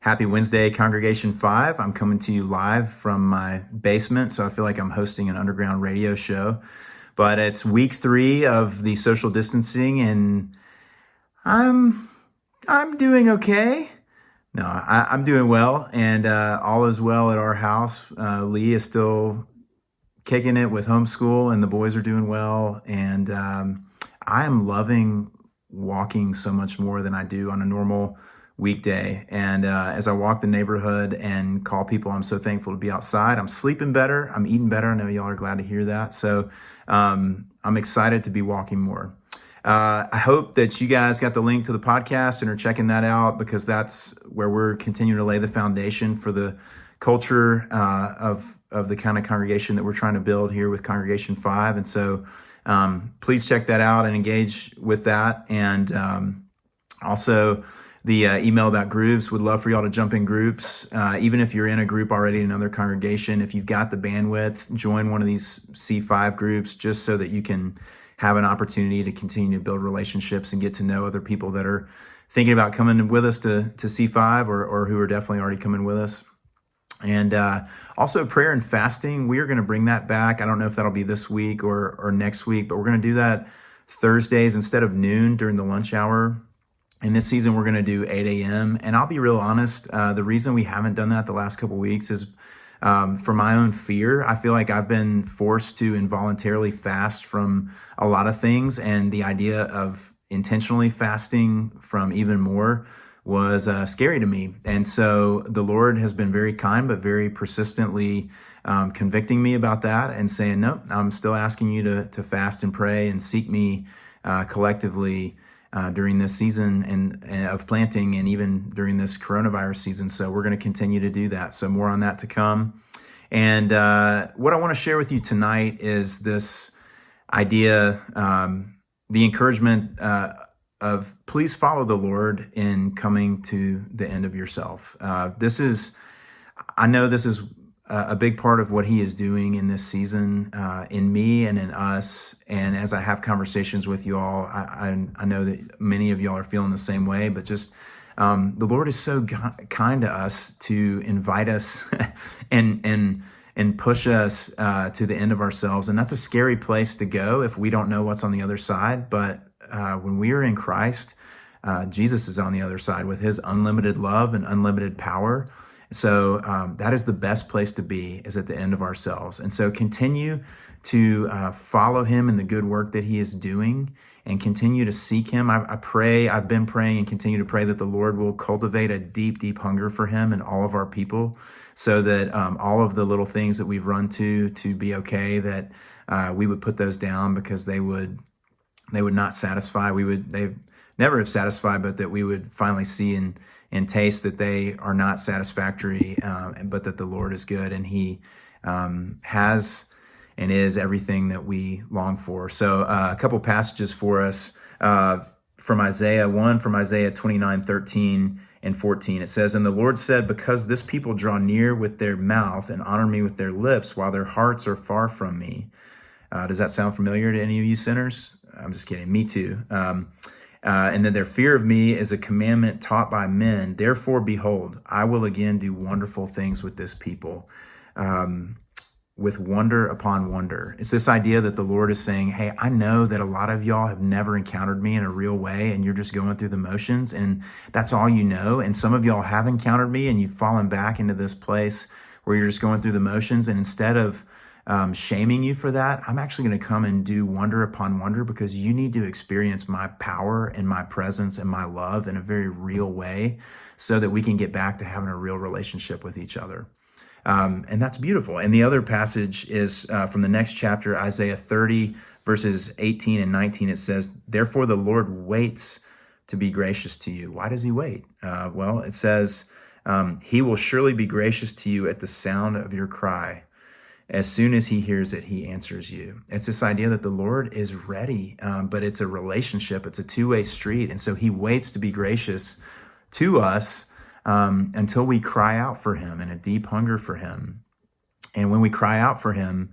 Happy Wednesday, Congregation 5. I'm coming to you live from my basement, so I feel like I'm hosting an underground radio show. But it's week 3 of the social distancing, and I'm I'm doing okay. No, I'm doing well, and all is well at our house. Lee is still kicking it with homeschool, and the boys are doing well. And I am loving walking so much more than I do on a normal weekday. And as I walk the neighborhood and call people, I'm so thankful to be outside. I'm sleeping better. I'm eating better. I know y'all are glad to hear that. So I'm excited to be walking more. I hope that you guys got the link to the podcast and are checking that out, because that's where we're continuing to lay the foundation for the culture of the kind of congregation that we're trying to build here with Congregation 5. And so please check that out and engage with that. And also the email about groups. Would love for y'all to jump in groups. Even if you're in a group already in another congregation, if you've got the bandwidth, join one of these C5 groups, just so that you can have an opportunity to continue to build relationships and get to know other people that are thinking about coming with us to C5, or who are definitely already coming with us. And also prayer and fasting, we are going to bring that back. I don't know if that'll be this week or next week, but we're going to do that Thursdays instead of noon during the lunch hour. In this season, we're going to do 8 a.m. And I'll be real honest, the reason we haven't done that the last couple of weeks is for my own fear. I feel like I've been forced to involuntarily fast from a lot of things, and the idea of intentionally fasting from even more was scary to me. And so the Lord has been very kind, but very persistently convicting me about that and saying, nope, I'm still asking you to fast and pray and seek me collectively during this season and of planting, and even during this coronavirus season. So we're going to continue to do that. So more on that to come. And what I want to share with you tonight is this idea, the encouragement of please follow the Lord in coming to the end of yourself. I know this is a big part of what he is doing in this season, in me and in us. And as I have conversations with you all, I know that many of y'all are feeling the same way, but just the Lord is so kind to us to invite us and push us to the end of ourselves. And that's a scary place to go if we don't know what's on the other side. But when we are in Christ, Jesus is on the other side with his unlimited love and unlimited power. So that is the best place to be, is at the end of ourselves. And so continue to follow him in the good work that he is doing, and continue to seek him. I've been praying and continue to pray that the Lord will cultivate a deep, deep hunger for him in all of our people, so that all of the little things that we've run to be okay, that we would put those down, because they would not satisfy. They never have satisfied, but that we would finally see and taste that they are not satisfactory, but that the Lord is good, and he has and is everything that we long for. So a couple passages for us from Isaiah. One from Isaiah 29:13 and 14. It says, "And the Lord said, because this people draw near with their mouth and honor me with their lips, while their hearts are far from me." Does that sound familiar to any of you sinners? I'm just kidding. Me too. And then their fear of me is a commandment taught by men. Therefore, behold, I will again do wonderful things with this people, with wonder upon wonder. It's this idea that the Lord is saying, hey, I know that a lot of y'all have never encountered me in a real way, and you're just going through the motions, and that's all you know. And some of y'all have encountered me, and you've fallen back into this place where you're just going through the motions. And instead of shaming you for that, I'm actually going to come and do wonder upon wonder, because you need to experience my power and my presence and my love in a very real way, so that we can get back to having a real relationship with each other. And that's beautiful. And the other passage is from the next chapter, Isaiah 30, verses 18 and 19. It says, "Therefore the Lord waits to be gracious to you." Why does he wait? Well, it says, "He will surely be gracious to you at the sound of your cry. As soon as he hears it, he answers you." It's this idea that the Lord is ready, but it's a relationship. It's a two-way street. And so he waits to be gracious to us until we cry out for him in a deep hunger for him. And when we cry out for him,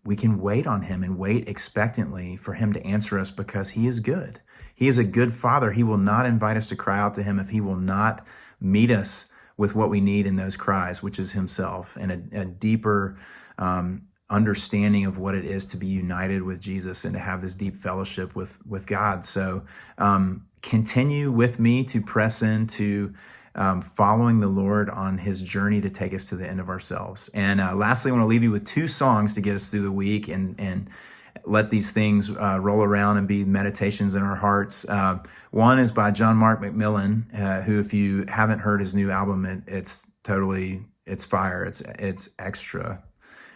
we can wait on him and wait expectantly for him to answer us, because he is good. He is a good father. He will not invite us to cry out to him if he will not meet us with what we need in those cries, which is himself, and a deeper understanding of what it is to be united with Jesus and to have this deep fellowship with God. So continue with me to press into following the Lord on his journey to take us to the end of ourselves. And lastly, I want to leave you with 2 songs to get us through the week and let these things roll around and be meditations in our hearts. One is by John Mark McMillan, who, if you haven't heard his new album, it's fire. It's extra.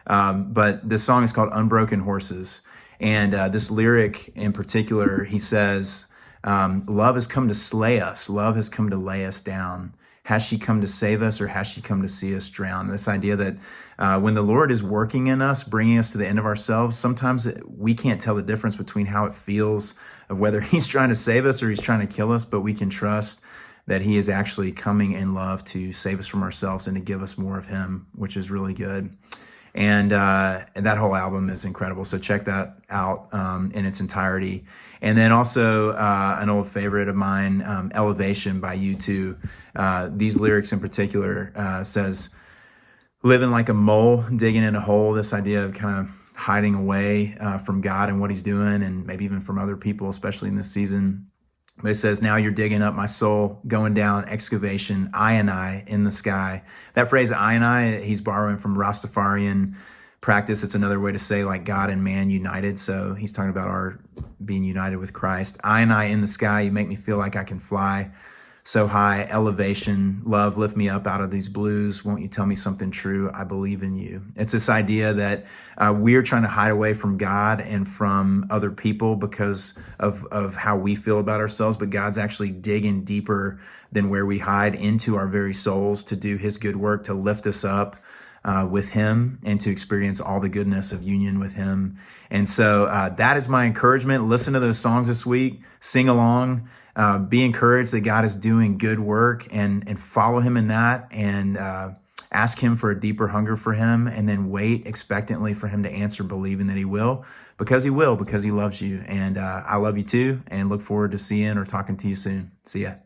But this song is called Unbroken Horses. And this lyric in particular, he says, love has come to slay us. Love has come to lay us down. Has she come to save us, or has she come to see us drown? This idea that when the Lord is working in us, bringing us to the end of ourselves, sometimes we can't tell the difference between how it feels of whether he's trying to save us or he's trying to kill us, but we can trust that he is actually coming in love to save us from ourselves and to give us more of him, which is really good. And that whole album is incredible. So check that out in its entirety. And then also an old favorite of mine, Elevation by U2. These lyrics in particular says, living like a mole, digging in a hole, this idea of kind of hiding away from God and what he's doing, and maybe even from other people, especially in this season. But it says, now you're digging up my soul, going down excavation, I in the sky. That phrase, I, he's borrowing from Rastafarian practice. It's another way to say like God and man united. So he's talking about our being united with Christ. I in the sky, you make me feel like I can fly so high. Elevation, love, lift me up out of these blues. Won't you tell me something true? I believe in you. It's this idea that we're trying to hide away from God and from other people because of how we feel about ourselves, but God's actually digging deeper than where we hide into our very souls to do his good work, to lift us up with him and to experience all the goodness of union with him. And so that is my encouragement. Listen to those songs this week, sing along. Be encouraged that God is doing good work, and follow him in that, and ask him for a deeper hunger for him, and then wait expectantly for him to answer, believing that he will, because he loves you. And I love you too, and look forward to seeing or talking to you soon. See ya.